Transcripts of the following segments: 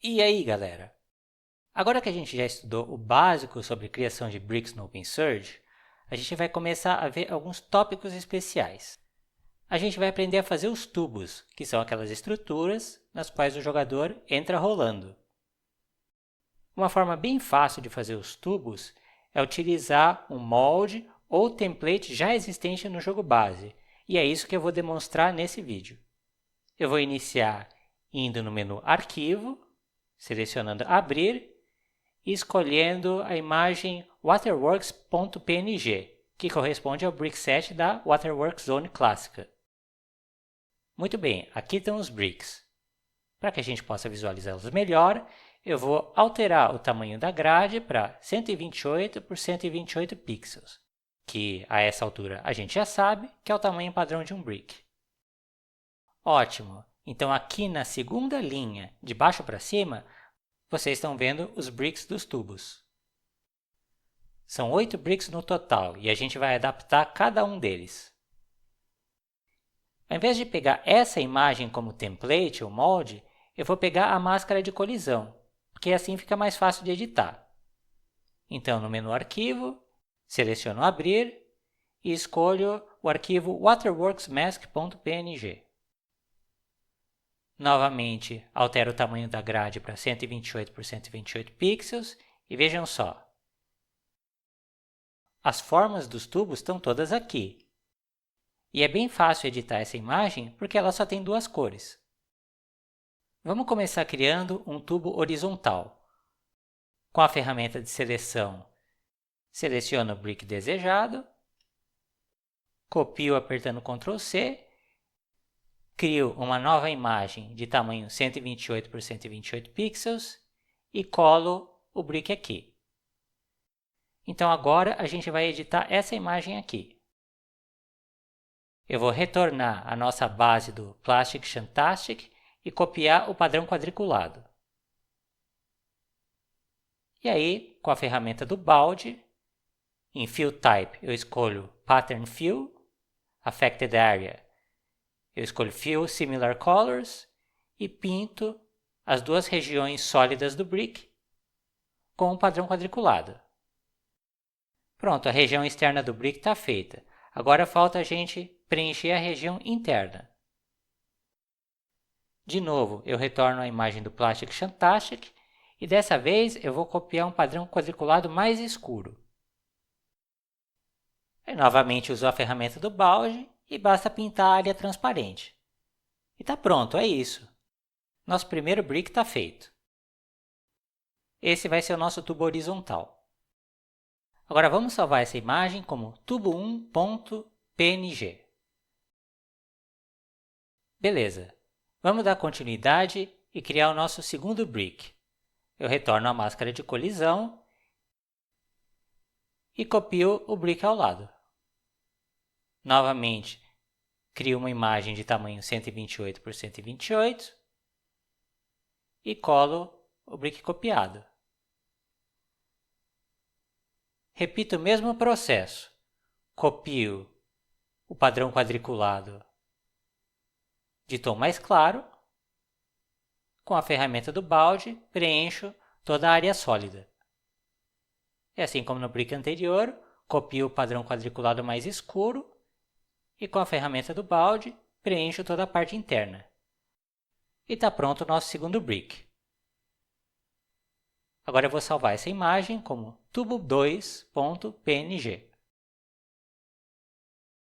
E aí, galera? Agora que a gente já estudou o básico sobre criação de bricks no OpenSurge, a gente vai começar a ver alguns tópicos especiais. A gente vai aprender a fazer os tubos, que são aquelas estruturas nas quais o jogador entra rolando. Uma forma bem fácil de fazer os tubos é utilizar um molde ou template já existente no jogo base, e é isso que eu vou demonstrar nesse vídeo. Eu vou iniciar indo no menu Arquivo, selecionando Abrir e escolhendo a imagem waterworks.png, que corresponde ao brickset da Waterworks Zone clássica. Muito bem, aqui estão os bricks. Para que a gente possa visualizá-los melhor, eu vou alterar o tamanho da grade para 128 por 128 pixels, que a essa altura a gente já sabe que é o tamanho padrão de um brick. Ótimo! Então aqui na segunda linha, de baixo para cima, vocês estão vendo os bricks dos tubos. São 8 bricks no total e a gente vai adaptar cada um deles. Ao invés de pegar essa imagem como template ou molde, eu vou pegar a máscara de colisão, porque assim fica mais fácil de editar. Então, no menu Arquivo, seleciono Abrir e escolho o arquivo waterworksmask.png. Novamente, altero o tamanho da grade para 128 por 128 pixels e vejam só. As formas dos tubos estão todas aqui. E é bem fácil editar essa imagem porque ela só tem duas cores. Vamos começar criando um tubo horizontal. Com a ferramenta de seleção, seleciono o brick desejado, copio apertando Ctrl C, crio uma nova imagem de tamanho 128 por 128 pixels e colo o brick aqui. Então agora a gente vai editar essa imagem aqui. Eu vou retornar a nossa base do Plastic Shantastic e copiar o padrão quadriculado. E aí, com a ferramenta do balde, em Fill Type eu escolho Pattern Fill, Affected Area eu escolho Fill Similar Colors e pinto as duas regiões sólidas do brick com o padrão quadriculado. Pronto, a região externa do brick está feita. Agora falta a gente preencher a região interna. De novo, eu retorno à imagem do Plastic Shantastic e dessa vez eu vou copiar um padrão quadriculado mais escuro. Eu novamente uso a ferramenta do balde e basta pintar a área transparente. E está pronto, é isso. Nosso primeiro brick está feito. Esse vai ser o nosso tubo horizontal. Agora vamos salvar essa imagem como tubo1.png. Beleza, vamos dar continuidade e criar o nosso segundo brick. Eu retorno à máscara de colisão e copio o brick ao lado. Novamente, crio uma imagem de tamanho 128 por 128 e colo o brick copiado. Repito o mesmo processo. Copio o padrão quadriculado de tom mais claro. Com a ferramenta do balde, preencho toda a área sólida. E assim como no brick anterior, copio o padrão quadriculado mais escuro e com a ferramenta do balde, preencho toda a parte interna. E está pronto o nosso segundo brick. Agora eu vou salvar essa imagem como tubo2.png.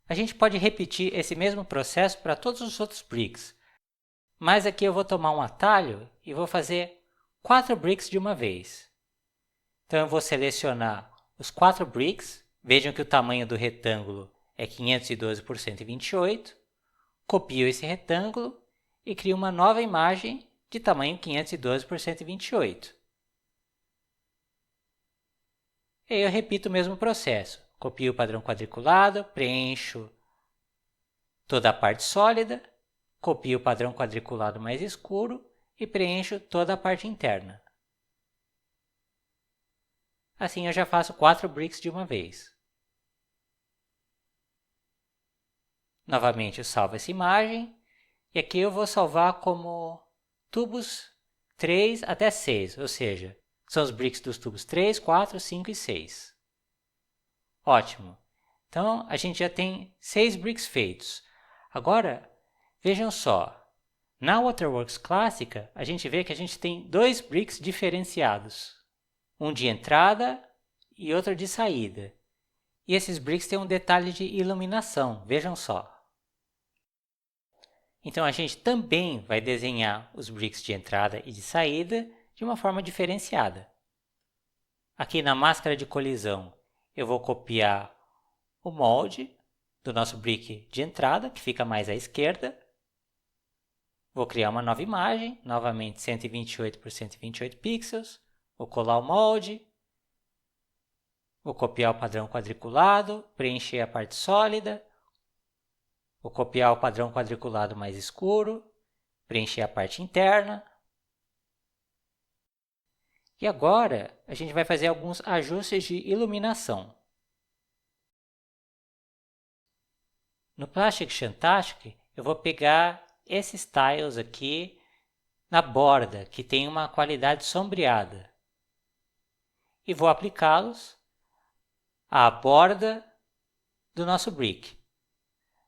A gente pode repetir esse mesmo processo para todos os outros bricks, mas aqui eu vou tomar um atalho e vou fazer 4 bricks de uma vez. Então eu vou selecionar os 4 bricks, vejam que o tamanho do retângulo é 512 por 128, copio esse retângulo e crio uma nova imagem de tamanho 512 por 128. E aí eu repito o mesmo processo. Copio o padrão quadriculado, preencho toda a parte sólida, copio o padrão quadriculado mais escuro e preencho toda a parte interna. Assim eu já faço 4 bricks de uma vez. Novamente eu salvo essa imagem e aqui eu vou salvar como tubos 3 até 6, ou seja, são os bricks dos tubos 3, 4, 5 e 6. Ótimo! Então, a gente já tem 6 bricks feitos. Agora, vejam só, na Waterworks clássica, a gente vê que a gente tem 2 bricks diferenciados. Um de entrada e outro de saída. E esses bricks têm um detalhe de iluminação, vejam só. Então, a gente também vai desenhar os bricks de entrada e de saída de uma forma diferenciada. Aqui na máscara de colisão, eu vou copiar o molde do nosso brick de entrada, que fica mais à esquerda. Vou criar uma nova imagem, novamente 128 por 128 pixels. Vou colar o molde. Vou copiar o padrão quadriculado, preencher a parte sólida. Vou copiar o padrão quadriculado mais escuro, preencher a parte interna. E agora, a gente vai fazer alguns ajustes de iluminação. No Plastic Chantastic, eu vou pegar esses tiles aqui na borda, que tem uma qualidade sombreada. E vou aplicá-los à borda do nosso brick.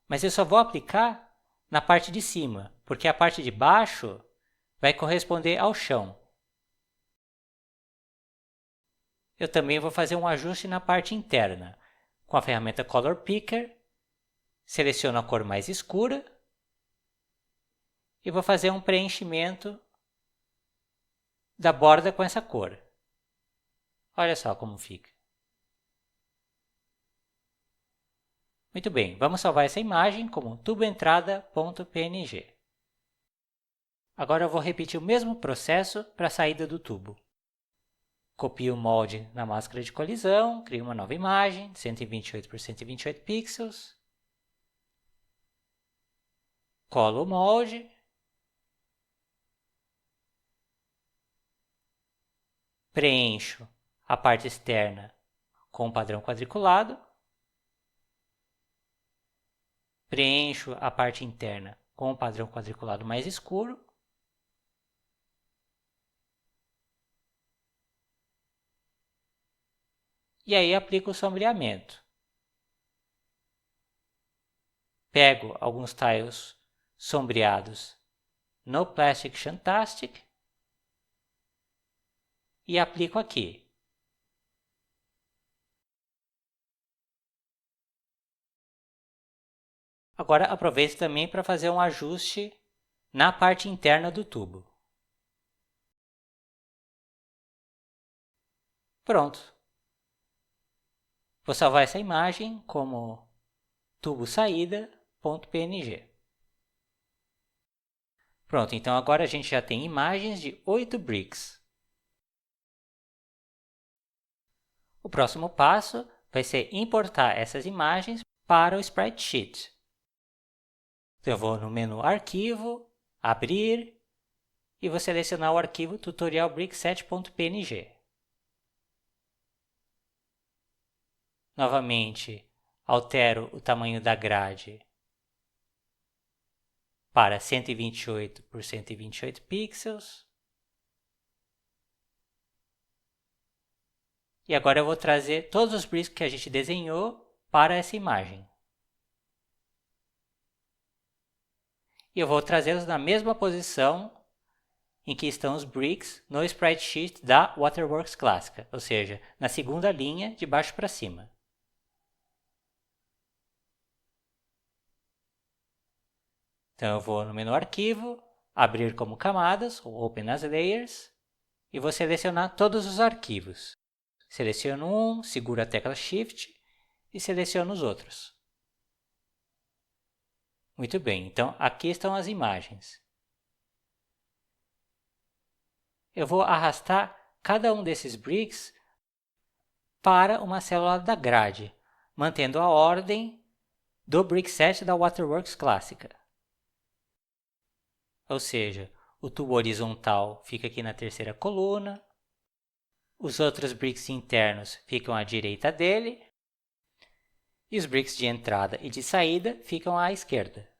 Mas eu só vou aplicar na parte de cima, porque a parte de baixo vai corresponder ao chão. Eu também vou fazer um ajuste na parte interna. Com a ferramenta Color Picker, seleciono a cor mais escura e vou fazer um preenchimento da borda com essa cor. Olha só como fica. Muito bem, vamos salvar essa imagem como tuboentrada.png. Agora eu vou repetir o mesmo processo para a saída do tubo. Copio o molde na máscara de colisão, crio uma nova imagem, 128 por 128 pixels. Colo o molde. Preencho a parte externa com o padrão quadriculado. Preencho a parte interna com o padrão quadriculado mais escuro. E aí aplico o sombreamento. Pego alguns tiles sombreados no Plastic Chantastic e aplico aqui. Agora aproveito também para fazer um ajuste na parte interna do tubo. Pronto. Vou salvar essa imagem como tubo-saída.png. Pronto, então agora a gente já tem imagens de 8 bricks. O próximo passo vai ser importar essas imagens para o Sprite Sheet. Então eu vou no menu Arquivo, Abrir, e vou selecionar o arquivo tutorialbrick7.png. Novamente, altero o tamanho da grade para 128 por 128 pixels. E agora eu vou trazer todos os bricks que a gente desenhou para essa imagem. E eu vou trazê-los na mesma posição em que estão os bricks no Sprite Sheet da Waterworks clássica, ou seja, na segunda linha de baixo para cima. Então eu vou no menu Arquivo, Abrir como camadas, ou Open as Layers, e vou selecionar todos os arquivos. Seleciono um, seguro a tecla Shift e seleciono os outros. Muito bem, então aqui estão as imagens. Eu vou arrastar cada um desses bricks para uma célula da grade, mantendo a ordem do brick set da Waterworks clássica. Ou seja, o tubo horizontal fica aqui na terceira coluna, os outros bricks internos ficam à direita dele, e os bricks de entrada e de saída ficam à esquerda.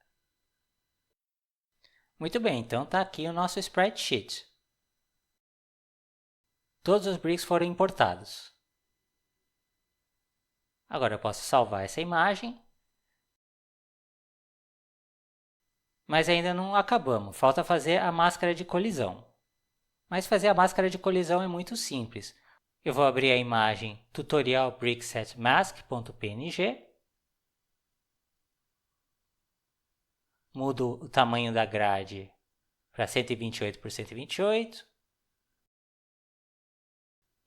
Muito bem, então está aqui o nosso Sprite Sheet. todos os bricks foram importados. Agora eu posso salvar essa imagem. Mas ainda não acabamos, falta fazer a máscara de colisão. Mas fazer a máscara de colisão é muito simples. Eu vou abrir a imagem tutorial bricksetmask.png, mudo o tamanho da grade para 128 por 128.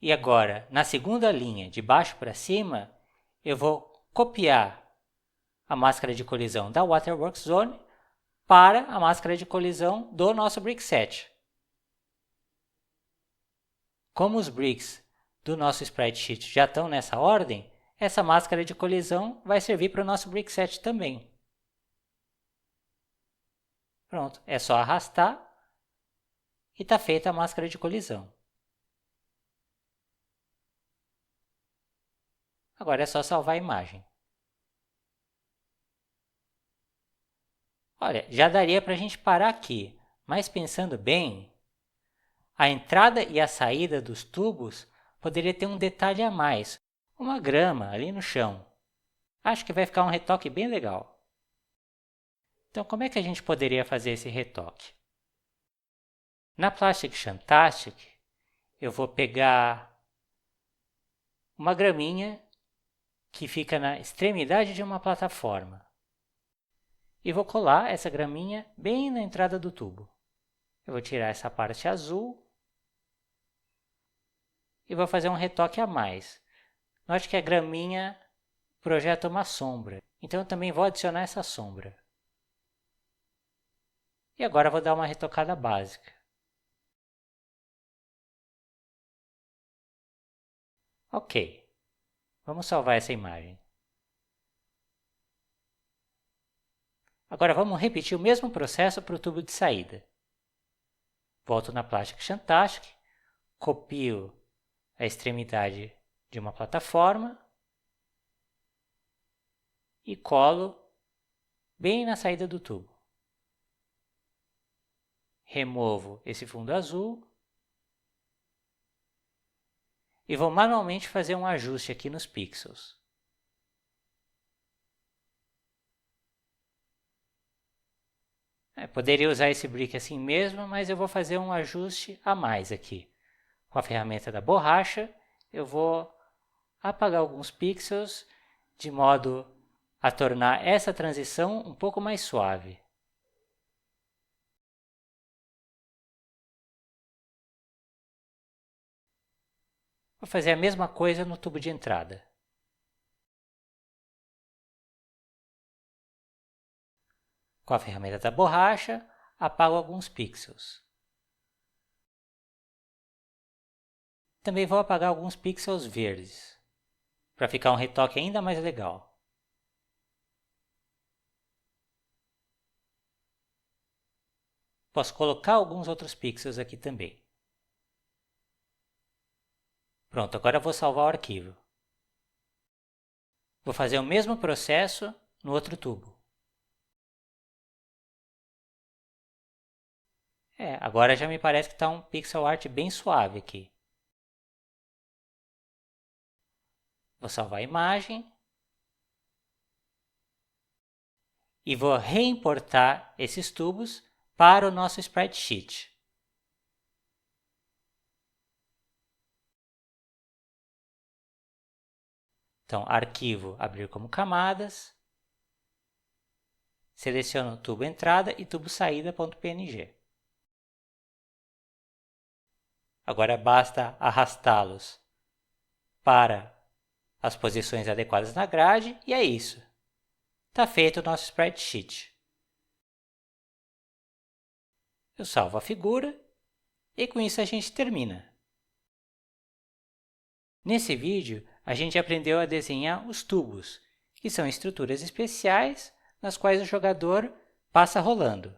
E agora, na segunda linha, de baixo para cima, eu vou copiar a máscara de colisão da Waterworks Zone para a máscara de colisão do nosso brickset. Como os bricks do nosso Sprite já estão nessa ordem, essa máscara de colisão vai servir para o nosso brickset também. Pronto, é só arrastar e está feita a máscara de colisão. Agora é só salvar a imagem. Olha, já daria para a gente parar aqui, mas pensando bem, a entrada e a saída dos tubos poderia ter um detalhe a mais, uma grama ali no chão. Acho que vai ficar um retoque bem legal. Então, como é que a gente poderia fazer esse retoque? Na Plastic Shantastic, eu vou pegar uma graminha que fica na extremidade de uma plataforma e vou colar essa graminha bem na entrada do tubo. Eu vou tirar essa parte azul e vou fazer um retoque a mais. Note que a graminha projeta uma sombra, então eu também vou adicionar essa sombra. E agora vou dar uma retocada básica. Ok, vamos salvar essa imagem. Agora vamos repetir o mesmo processo para o tubo de saída. Volto na Plastic Shantastic, copio a extremidade de uma plataforma e colo bem na saída do tubo. Removo esse fundo azul e vou manualmente fazer um ajuste aqui nos pixels. Poderia usar esse brick assim mesmo, mas eu vou fazer um ajuste a mais aqui. Com a ferramenta da borracha, eu vou apagar alguns pixels de modo a tornar essa transição um pouco mais suave. Vou fazer a mesma coisa no tubo de entrada. Com a ferramenta da borracha, apago alguns pixels. Também vou apagar alguns pixels verdes, para ficar um retoque ainda mais legal. Posso colocar alguns outros pixels aqui também. Pronto, agora vou salvar o arquivo. Vou fazer o mesmo processo no outro tubo. Agora já me parece que está um pixel art bem suave aqui. Vou salvar a imagem. E vou reimportar esses tubos para o nosso Sprite Sheet. Então, arquivo, abrir como camadas. Seleciono tubo entrada e tubo saída.png. Agora basta arrastá-los para as posições adequadas na grade e é isso. Está feito o nosso Sprite Sheet. Eu salvo a figura e com isso a gente termina. Nesse vídeo, a gente aprendeu a desenhar os tubos, que são estruturas especiais nas quais o jogador passa rolando.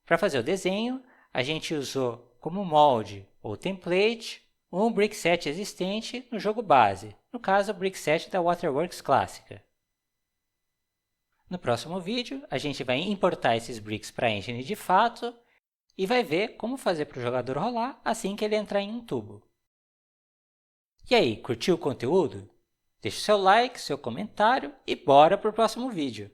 Para fazer o desenho, a gente usou como molde ou template um brickset existente no jogo base, no caso o brickset da Waterworks clássica. No próximo vídeo, a gente vai importar esses bricks para a engine de fato e vai ver como fazer para o jogador rolar assim que ele entrar em um tubo. E aí, curtiu o conteúdo? Deixe seu like, seu comentário e bora para o próximo vídeo!